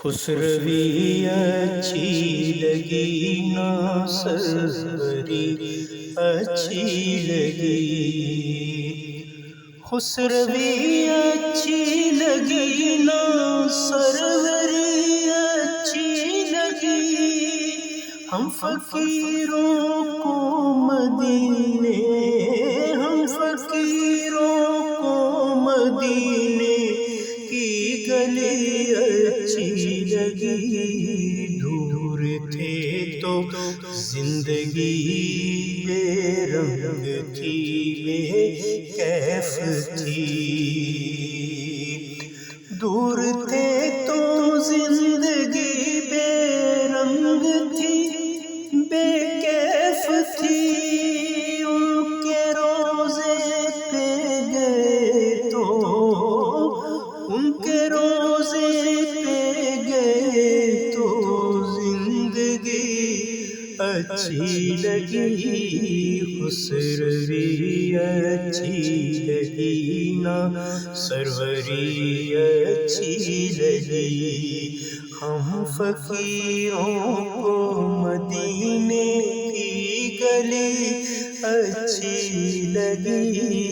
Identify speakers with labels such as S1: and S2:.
S1: خسروی اچھی لگی نا سروری اچھی لگی، خسروی اچھی لگی نا سروری اچھی لگی، ہم فقیروں کو مدینے، ہم فقیروں کو مدینے کی گلی اچھی لگی، دور تھے تو زندگی بے رنگ تھی بے کیف تھی، دور تھے تو زندگی بے رنگ تھی بے کیف تھی، ان کے روزے پہ گئے تو، ان کے روزے پہ گئے تو زندگی اچھی لگی، خسروی اچھی لگی نا سروری اچھی لگی، ہم فقیروں کو مدینے کی گلی اچھی لگی۔